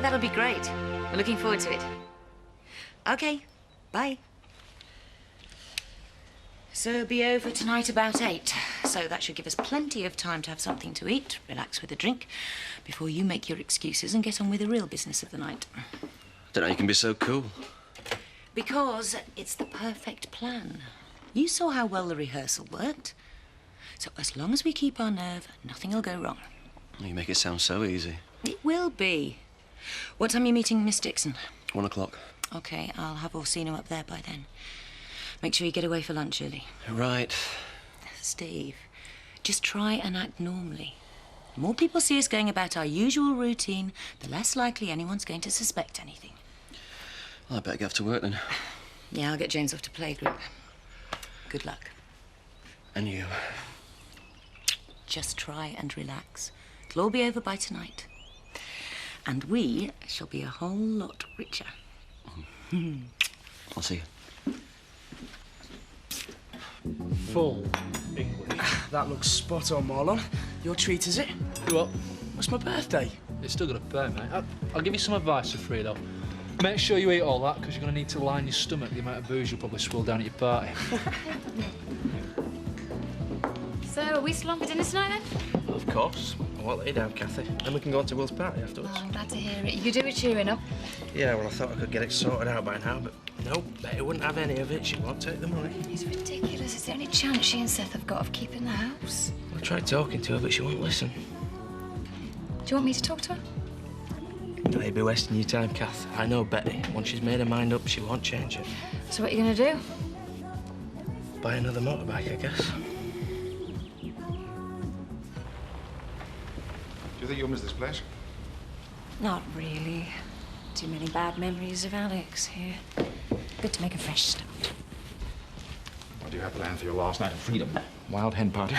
that'll be great. We're looking forward to it. OK, bye. So be over tonight about 8. So that should give us plenty of time to have something to eat, relax with a drink, before you make your excuses and get on with the real business of the night. I don't know how you can be so cool. Because it's the perfect plan. You saw how well the rehearsal worked. So as long as we keep our nerve, nothing will go wrong. You make it sound so easy. It will be. What time are you meeting Miss Dixon? 1 o'clock. OK, I'll have Orsino up there by then. Make sure you get away for lunch early. Right. Steve, just try and act normally. The more people see us going about our usual routine, the less likely anyone's going to suspect anything. Well, I better get off to work then. Yeah, I'll get James off to playgroup. Good luck. And you. Just try and relax. It'll all be over by tonight. And we shall be a whole lot richer. I'll see you. Full English. That looks spot on, Marlon. Your treat, is it? What? What's my birthday? It's still got to pay, mate. I'll give you some advice for free, though. Make sure you eat all that, because you're going to need to line your stomach the amount of booze you'll probably swill down at your party. So, are we still on for dinner tonight, then? Of course. I'll let you down, Kathy. Then we can go on to Will's party afterwards. Oh, I'm glad to hear it. You could do with cheering up. Yeah, well, I thought I could get it sorted out by now, but no, Betty wouldn't have any of it. She won't take the money. It's ridiculous. It's the only chance she and Seth have got of keeping the house. I tried talking to her, but she won't listen. Do you want me to talk to her? Now, you'd be wasting your time, Kath. I know Betty. Once she's made her mind up, she won't change it. So what are you going to do? Buy another motorbike, I guess. Do you think you'll miss this place? Not really. Too many bad memories of Alex here. Good to make a fresh start. What do you have planned for your last night of freedom? Wild hen party?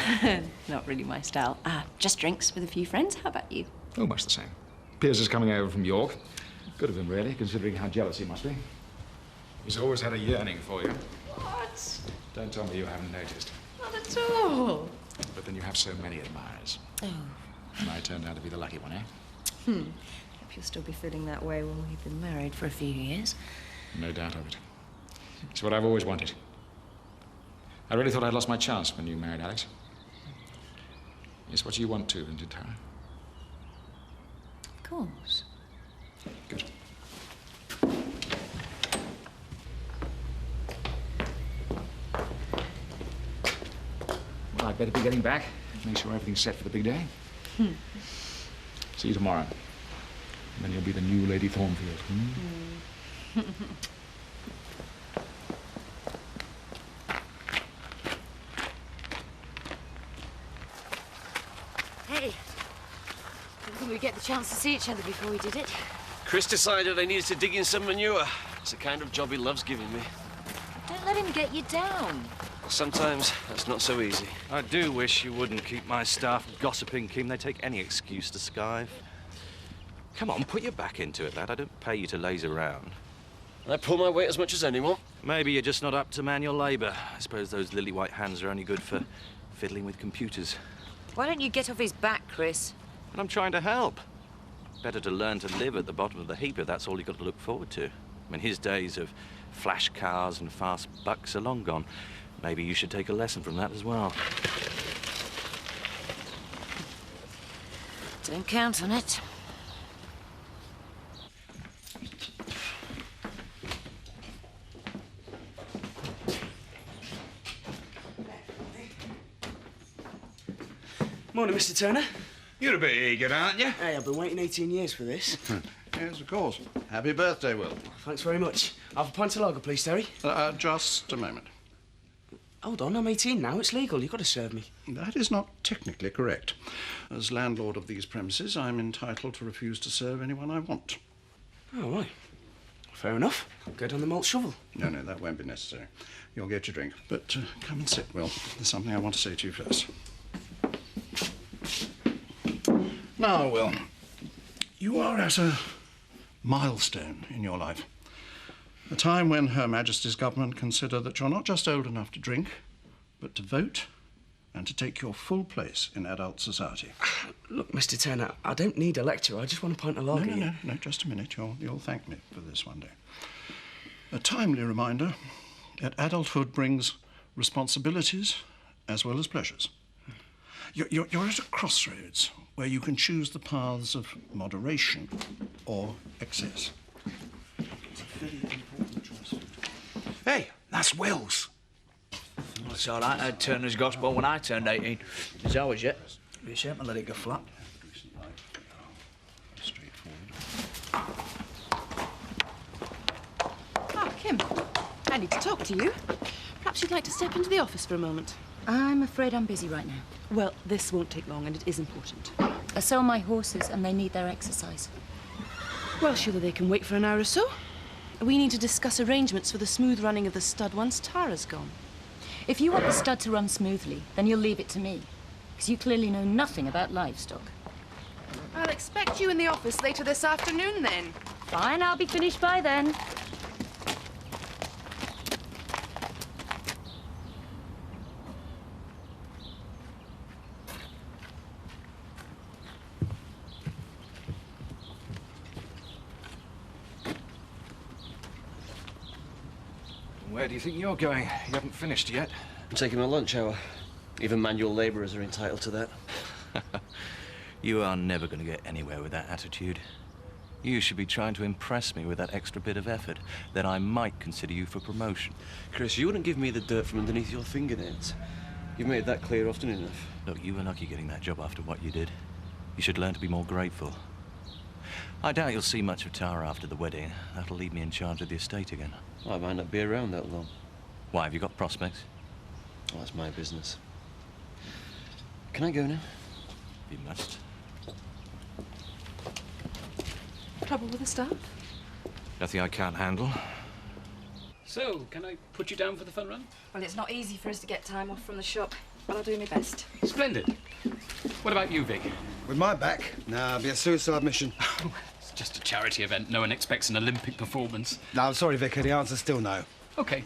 Not really my style. Just drinks with a few friends. How about you? Oh, much the same. Piers is coming over from York. Good of him, really, considering how jealous he must be. He's always had a yearning for you. What? Don't tell me you haven't noticed. Not at all. But then you have so many admirers. Oh. And I turned out to be the lucky one, eh? Hope you'll still be feeling that way when we've been married for a few years. No doubt of it. It's what I've always wanted. I really thought I'd lost my chance when you married Alex. It's what you want too, isn't it, Tara? Of course. Good. Well, I'd better be getting back. Make sure everything's set for the big day. See you tomorrow. And then you'll be the new Lady Thornfield. Hey, didn't think we'd get the chance to see each other before we did it. Chris decided I needed to dig in some manure. It's the kind of job he loves giving me. Don't let him get you down. Sometimes that's not so easy. I do wish you wouldn't keep my staff gossiping, Kim. They take any excuse to skive. Come on, put your back into it, lad. I don't pay you to laze around. I pull my weight as much as anyone. Maybe you're just not up to manual labour. I suppose those lily-white hands are only good for fiddling with computers. Why don't you get off his back, Chris? And I'm trying to help. Better to learn to live at the bottom of the heap if that's all you've got to look forward to. I mean, his days of flash cars and fast bucks are long gone. Maybe you should take a lesson from that as well. Don't count on it. Morning, Mr. Turner. You're a bit eager, aren't you? Hey, I've been waiting 18 years for this. Yes, of course. Happy birthday, Will. Thanks very much. I'll have a pint of lager, please, Terry. Just a moment. Hold on, I'm 18 now. It's legal. You've got to serve me. That is not technically correct. As landlord of these premises, I'm entitled to refuse to serve anyone I want. Oh, right. Fair enough. Go down the malt shovel. No, that won't be necessary. You'll get your drink. But come and sit, Will. There's something I want to say to you first. Now, Will, you are at a milestone in your life. A time when Her Majesty's government consider that you're not just old enough to drink, but to vote and to take your full place in adult society. Look, Mr. Turner, I don't need a lecture. I just want a pint of lager. No, just a minute. You'll thank me for this one day. A timely reminder that adulthood brings responsibilities as well as pleasures. You're at a crossroads where you can choose the paths of moderation or excess. It's a very important choice. Hey, that's Will's. It's all right. I had Turner's Gospel when I turned 18. Is ours yet? You sure to let it go flat? Ah, Kim, I need to talk to you. Perhaps you'd like to step into the office for a moment. I'm afraid I'm busy right now. Well, this won't take long, and it is important. I sell my horses, and they need their exercise. Well, surely they can wait for an hour or so. We need to discuss arrangements for the smooth running of the stud once Tara's gone. If you want the stud to run smoothly, then you'll leave it to me, because you clearly know nothing about livestock. I'll expect you in the office later this afternoon, then. Fine, I'll be finished by then. Where do you think you're going? You haven't finished yet. I'm taking my lunch hour. Even manual labourers are entitled to that. You are never going to get anywhere with that attitude. You should be trying to impress me with that extra bit of effort. Then I might consider you for promotion. Chris, you wouldn't give me the dirt from underneath your fingernails. You've made that clear often enough. Look, you were lucky getting that job after what you did. You should learn to be more grateful. I doubt you'll see much of Tara after the wedding. That'll leave me in charge of the estate again. Well, I might not be around that long. Why, have you got prospects? Well, that's my business. Can I go now? You must. Trouble with the staff? Nothing I can't handle. So, can I put you down for the fun run? Well, it's not easy for us to get time off from the shop, but I'll do my best. Splendid. What about you, Vic? With my back? Nah, it'll be a suicide mission. It's just a charity event. No one expects an Olympic performance. No, I'm sorry, Vicar. The answer's still no. OK.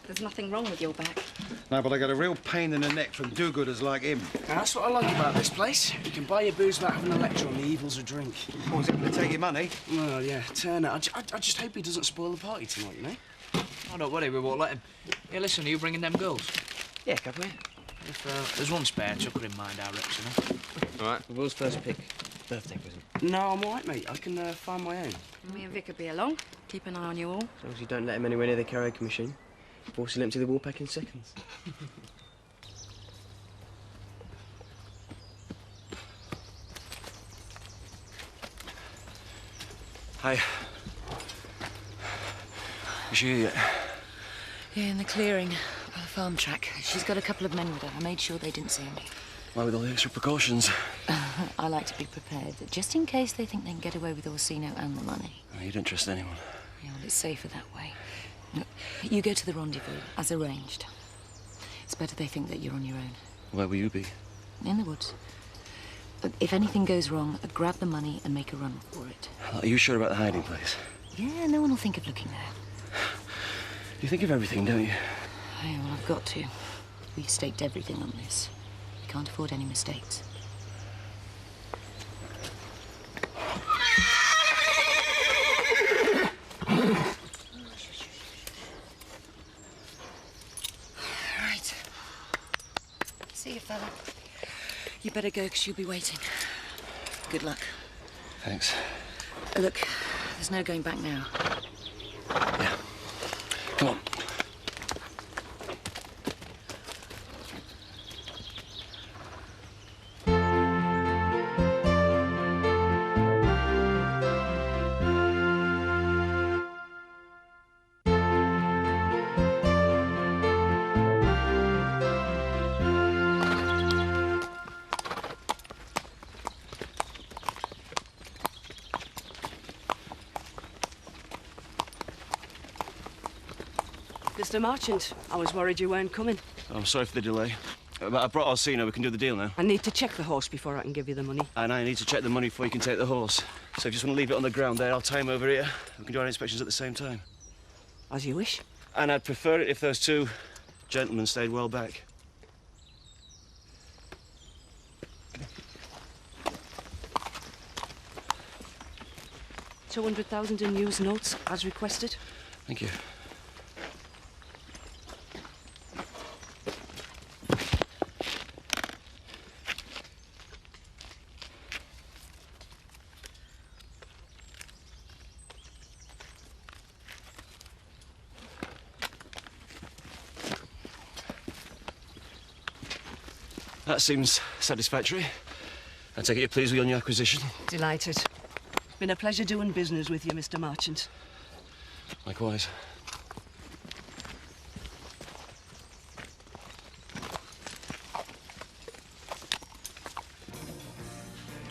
There's nothing wrong with your back. No, but I got a real pain in the neck from do-gooders like him. Now, that's what I like about this place. You can buy your booze without having a lecture on the evils of drink. What, is it going to take your money? Well, yeah, Turner. I just hope he doesn't spoil the party tonight, you know? Oh, don't worry, we won't let him. Hey, listen, are you bringing them girls? Yeah, couple. If there's one spare, chuck her in my direction, eh? All right, Will's first pick. Birthday present. No, I'm all right, mate. I can find my own. Me and Vic will be along. Keep an eye on you all. As long as you don't let him anywhere near the karaoke machine. Force him empty the wall pack in seconds. Hi. Is she here yet? Yeah, in the clearing by the farm track. She's got a couple of men with her. I made sure they didn't see me. Why, with all the extra precautions? I like to be prepared, just in case they think they can get away with Orsino and the money. Oh, you don't trust anyone. Yeah, well, it's safer that way. Look, you go to the rendezvous, as arranged. It's better they think that you're on your own. Where will you be? In the woods. Look, if anything goes wrong, grab the money and make a run for it. Are you sure about the hiding place? Yeah, no one will think of looking there. You think of everything, don't you? Yeah, well, I've got to. We've staked everything on this. We can't afford any mistakes. Right. See you, fella. You better go, because you'll be waiting. Good luck. Thanks. Look, there's no going back now. Yeah. Come on. Mr. Marchant, I was worried you weren't coming. I'm sorry for the delay. But I brought Orsino. We can do the deal now. I need to check the horse before I can give you the money. And I need to check the money before you can take the horse. So if you just want to leave it on the ground there, I'll tie him over here. We can do our inspections at the same time. As you wish. And I'd prefer it if those two gentlemen stayed well back. 200,000 in news notes, as requested. Thank you. That seems satisfactory. I take it you're pleased with your new acquisition? Delighted. Been a pleasure doing business with you, Mr. Marchant. Likewise.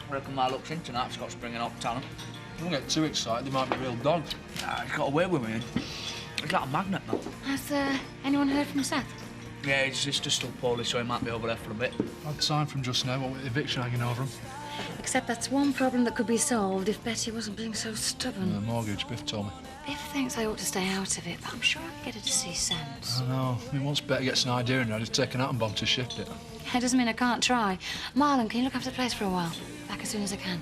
I reckon my luck's in tonight, Scott's bringing up talent. Don't get too excited, they might be real dog. Nah, he's got away with me. He's like a magnet, man. Has anyone heard from Seth? Yeah, his sister's still poorly, so he might be over there for a bit. I'd sign from just now, what with the eviction hanging over him. Except that's one problem that could be solved if Betty wasn't being so stubborn. The mortgage, Biff told me. Biff thinks I ought to stay out of it, but I'm sure I can get her to see sense. I know. I mean, once Betty gets an idea in her, I'd take an atom bomb to shift it. It doesn't mean I can't try. Marlon, can you look after the place for a while? Back as soon as I can.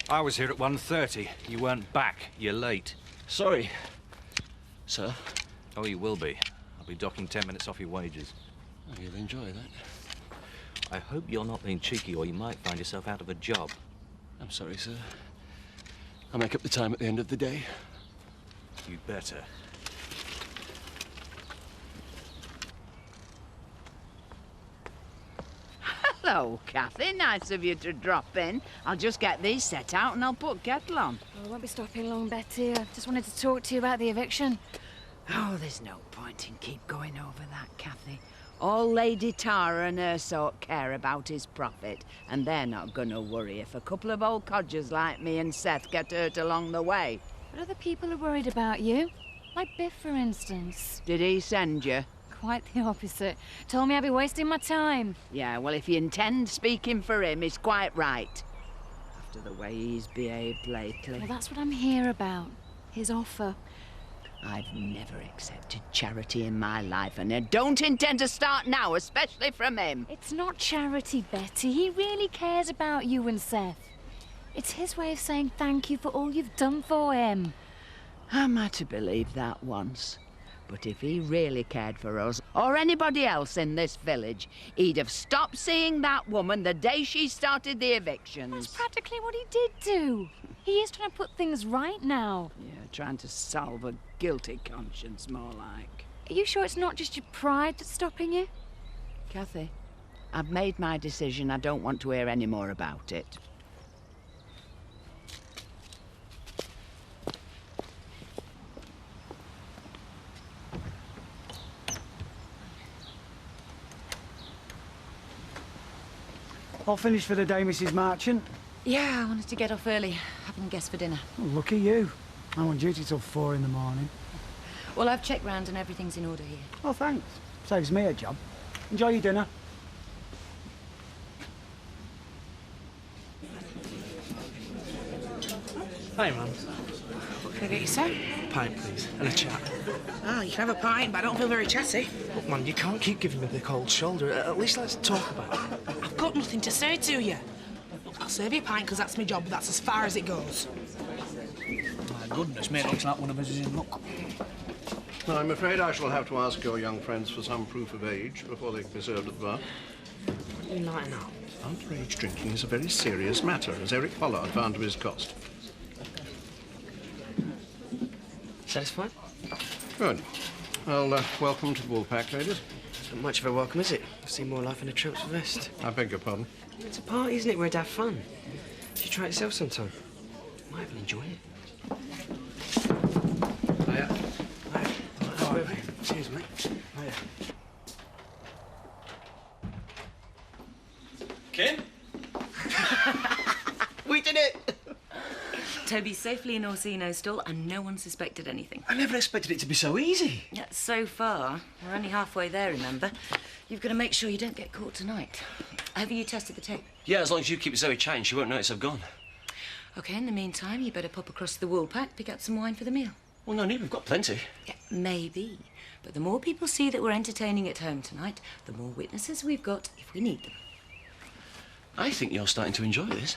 I was here at 1:30. You weren't back. You're late. Sorry, sir. Oh, you will be. I'll be docking 10 minutes off your wages. Oh, you'll enjoy that. I hope you're not being cheeky or you might find yourself out of a job. I'm sorry, sir. I'll make up the time at the end of the day. You'd better. Hello, Kathy. Nice of you to drop in. I'll just get these set out and I'll put kettle on. Oh, I won't be stopping long, Betty. I just wanted to talk to you about the eviction. Oh, there's no point in keep going over that, Kathy. All Lady Tara and her sort care about is profit, and they're not gonna worry if a couple of old codgers like me and Seth get hurt along the way. But other people are worried about you. Like Biff, for instance. Did he send you? Quite the opposite. Told me I'd be wasting my time. Yeah, well, if you intend speaking for him, he's quite right. After the way he's behaved lately. Well, that's what I'm here about. His offer. I've never accepted charity in my life, and I don't intend to start now, especially from him. It's not charity, Betty. He really cares about you and Seth. It's his way of saying thank you for all you've done for him. I might have believed that once. But if he really cared for us, or anybody else in this village, he'd have stopped seeing that woman the day she started the evictions. That's practically what he did do. He is trying to put things right now. Yeah, trying to solve a guilty conscience, more like. Are you sure it's not just your pride that's stopping you? Kathy, I've made my decision. I don't want to hear any more about it. All finished for the day, Mrs. Marchant? Yeah, I wanted to get off early. Having guests for dinner. Oh, look at you. I'm on duty till 4 in the morning. Well, I've checked round and everything's in order here. Oh, thanks. Saves me a job. Enjoy your dinner. Hi, man. What can I get you, sir? Pint, please, and a chat. Oh, you can have a pint, but I don't feel very chatty. Look, man, you can't keep giving me the cold shoulder. At least let's talk about it. I've got nothing to say to you. Look, I'll serve you a pint because that's my job, but that's as far as it goes. My goodness, mate, looks like one of us is in luck. Well, I'm afraid I shall have to ask your young friends for some proof of age before they can be served at the bar. What are you lighting up? Underage drinking is a very serious matter, as Eric Pollard found to his cost. Satisfied? Good. Well, welcome to the Woolpack, ladies. Not much of a welcome, is it? I've seen more life in a tramp's vest. I beg your pardon? It's a party, isn't it? We're to have fun. You should try it yourself sometime. You might even enjoy it. Hiya. Hiya. Cheers, mate. Hiya. Kim? We did it! Toby's safely in Orsino's stall and no one suspected anything. I never expected it to be so easy. Yeah, so far. We're only halfway there, remember? You've got to make sure you don't get caught tonight. Have you tested the tape? Yeah, as long as you keep Zoe chained, she won't notice I've gone. OK, in the meantime, you better pop across to the wool pack, pick out some wine for the meal. Well, no need, we've got plenty. Yeah, maybe. But the more people see that we're entertaining at home tonight, the more witnesses we've got if we need them. I think you're starting to enjoy this.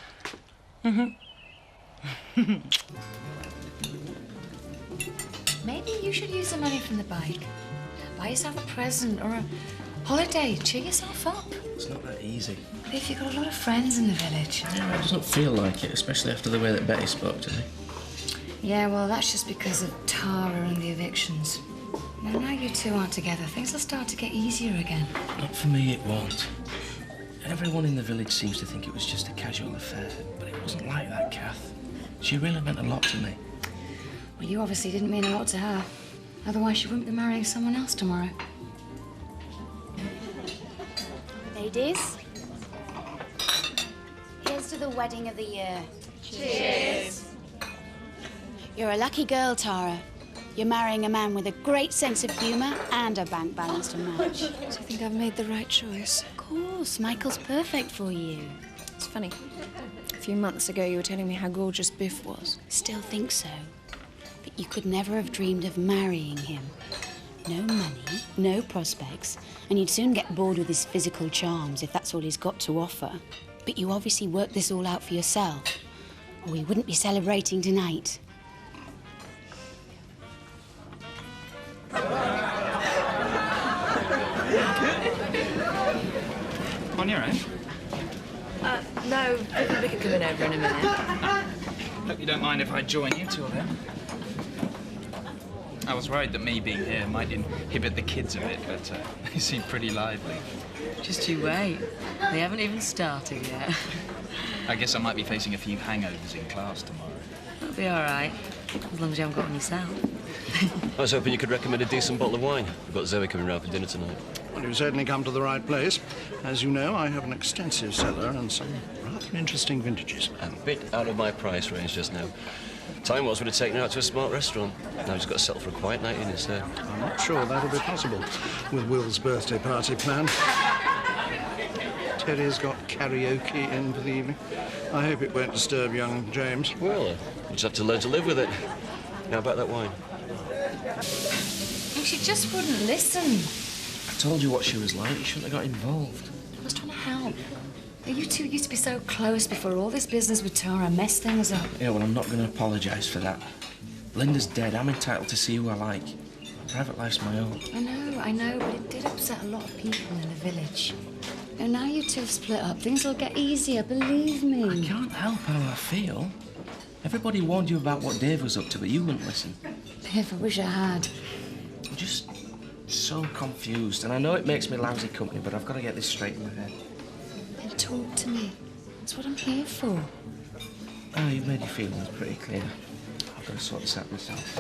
Maybe you should use the money from the bike. Buy yourself a present or a holiday. Cheer yourself up. It's not that easy. But if you've got a lot of friends in the village. Yeah, it doesn't feel like it, especially after the way that Betty spoke to me. Yeah, well, that's just because of Tara and the evictions. Now you two aren't together, things will start to get easier again. Not for me, it won't. Everyone in the village seems to think it was just a casual affair, but it wasn't like that, Kath. She really meant a lot to me. Well, you obviously didn't mean a lot to her. Otherwise, she wouldn't be marrying someone else tomorrow. Ladies, here's to the wedding of the year. Cheers. You're a lucky girl, Tara. You're marrying a man with a great sense of humour and a bank balance to match. Do you think I've made the right choice? Of course, Michael's perfect for you. It's funny. A few months ago, you were telling me how gorgeous Biff was. Still think so. But you could never have dreamed of marrying him. No money, no prospects, and you'd soon get bored with his physical charms if that's all he's got to offer. But you obviously worked this all out for yourself, or we wouldn't be celebrating tonight. On your own? No, we could come in over in a minute. Hope you don't mind if I join you two then. I was worried that me being here might inhibit the kids a bit, but they seem pretty lively. Just you wait. They haven't even started yet. I guess I might be facing a few hangovers in class tomorrow. That'll be all right, as long as you haven't got one yourself. I was hoping you could recommend a decent bottle of wine. We've got Zoe coming round for dinner tonight. Well, you've certainly come to the right place. As you know, I have an extensive cellar and some rather interesting vintages. A bit out of my price range just now. Time was we'd have taken her out to a smart restaurant. Now we've just got to settle for a quiet night in instead. I'm not sure that'll be possible with Will's birthday party planned. Terry's got karaoke in for the evening. I hope it won't disturb young James. Well, you just have to learn to live with it. Now about that wine. She just wouldn't listen. I told you what she was like. You shouldn't have got involved. I was trying to help. You two used to be so close before all this business with Tara messed things up. Yeah, well, I'm not going to apologise for that. Linda's dead. I'm entitled to see who I like. My private life's my own. I know, but it did upset a lot of people in the village. And now you two have split up. Things will get easier, believe me. I can't help how I feel. Everybody warned you about what Dave was up to, but you wouldn't listen. If I wish I had. I'm just so confused, and I know it makes me lousy company, but I've got to get this straight in my head. Then talk to me. That's what I'm here for. Oh, you've made your feelings pretty clear. I've got to sort this out myself.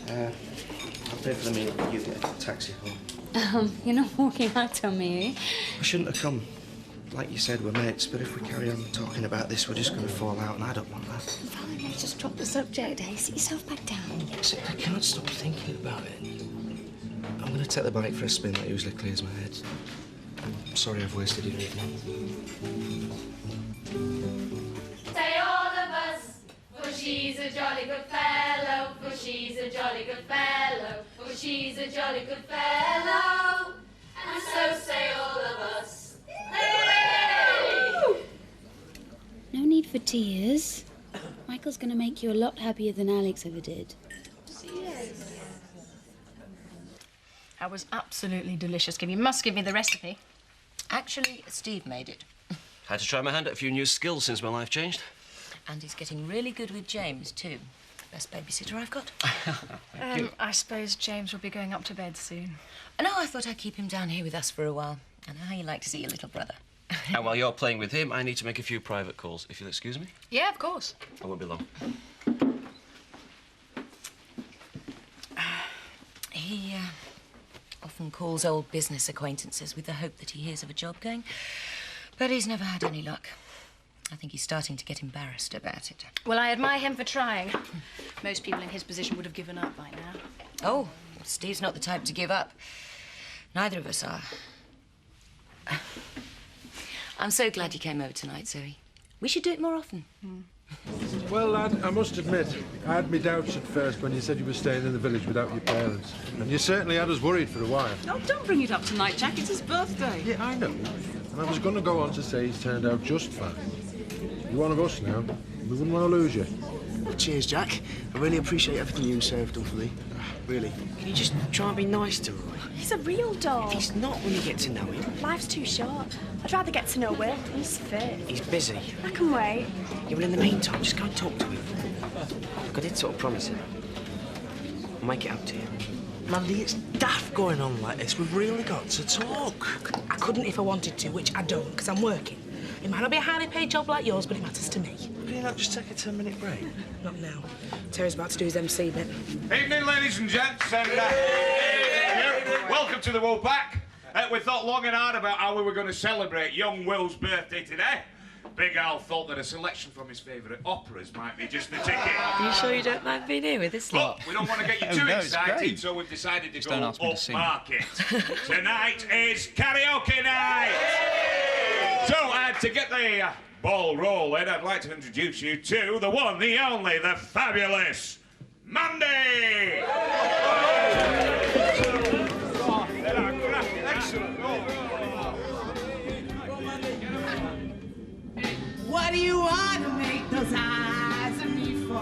I'll pay for the meal, you get a taxi home. You're not walking out on me, eh? I shouldn't have come. Like you said, we're mates, but if we carry on talking about this, we're just going to fall out, and I don't want that. Valerie, just drop the subject, eh? Sit yourself back down. See, I can't stop thinking about it. I'm going to take the bike for a spin. That usually clears my head. I'm sorry I've wasted your evening. Say all of us, for she's a jolly good fellow, for she's a jolly good fellow, for she's a jolly good fellow. And so say all of us. Hey! No need for tears. Michael's going to make you a lot happier than Alex ever did. That was absolutely delicious. You must give me the recipe. Actually, Steve made it. Had to try my hand at a few new skills since my life changed. And he's getting really good with James, too. Best babysitter I've got. I suppose James will be going up to bed soon. No, I thought I'd keep him down here with us for a while. I know how you like to see your little brother. And while you're playing with him, I need to make a few private calls, if you'll excuse me. Yeah, of course. I won't be long. He often calls old business acquaintances with the hope that he hears of a job going, but he's never had any luck. I think he's starting to get embarrassed about it. Well, I admire him for trying. Most people in his position would have given up by now. Oh, Steve's not the type to give up. Neither of us are. I'm so glad you came over tonight, Zoe. We should do it more often. Well, lad, I must admit, I had my doubts at first when you said you were staying in the village without your parents. And you certainly had us worried for a while. Oh, don't bring it up tonight, Jack. It's his birthday. Yeah, I know. And I was going to go on to say he's turned out just fine. You're one of us now. We wouldn't want to lose you. Well, cheers, Jack. I really appreciate everything you and Sarah have done for me. Really. Can you just try and be nice to Roy? He's a real dog. He's not when you get to know him. Life's too short. I'd rather get to know Will. He's fit. He's busy. I can wait. Yeah, well, in the meantime, just go and talk to him. Look, I did sort of promise him. I'll make it up to you. Mandy, it's daft going on like this. We've really got to talk. I couldn't if I wanted to, which I don't, because I'm working. It might not be a highly paid job like yours, but it matters to me. Can you not just take a 10-minute break? Not now. Terry's about to do his MC bit. Evening, ladies and gents, and welcome to the Woolpack. We thought long and hard about how we were going to celebrate young Will's birthday today. Big Al thought that a selection from his favourite operas might be just the ticket. Are you sure you don't mind being here with this lot? But we don't want to get you too excited, so we've decided to go upmarket. Tonight is karaoke night! So, to get the ball rolling, I'd like to introduce you to the one, the only, the fabulous Mandy! What do you want to make those eyes at me for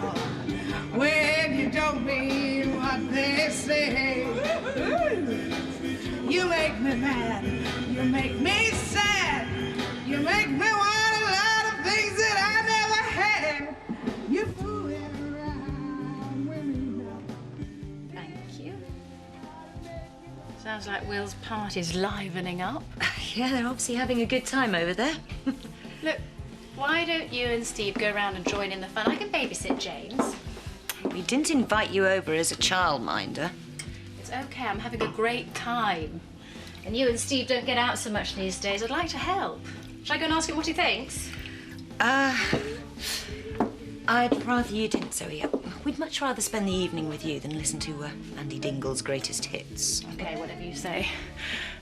when you don't mean what they say? You make me mad, you make me sad, you make me want a lot of things that I never had. You fooling around with me now. Thank you. Sounds like Will's party's livening up. Yeah, they're obviously having a good time over there. Look, why don't you and Steve go around and join in the fun? I can babysit James. We didn't invite you over as a childminder. It's okay, I'm having a great time. And you and Steve don't get out so much these days. I'd like to help. Shall I go and ask him what he thinks? I'd rather you didn't, Zoe. We'd much rather spend the evening with you than listen to Andy Dingle's greatest hits. Okay, whatever you say.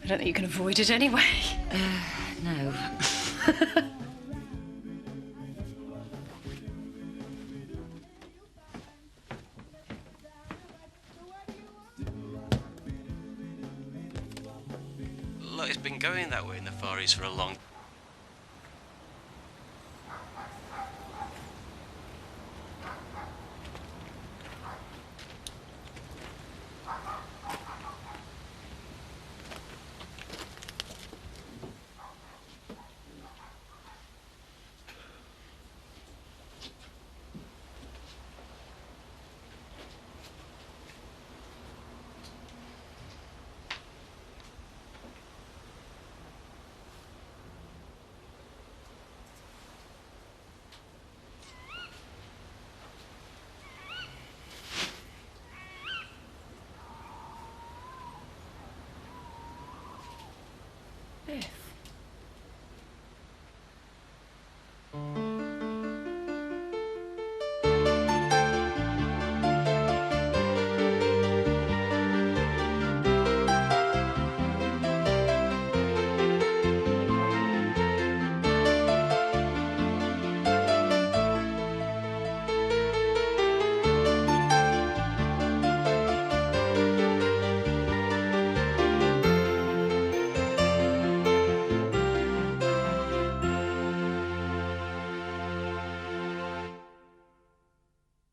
I don't think you can avoid it anyway. No. Look, it's been going that way in the Far East for a long time. Biff.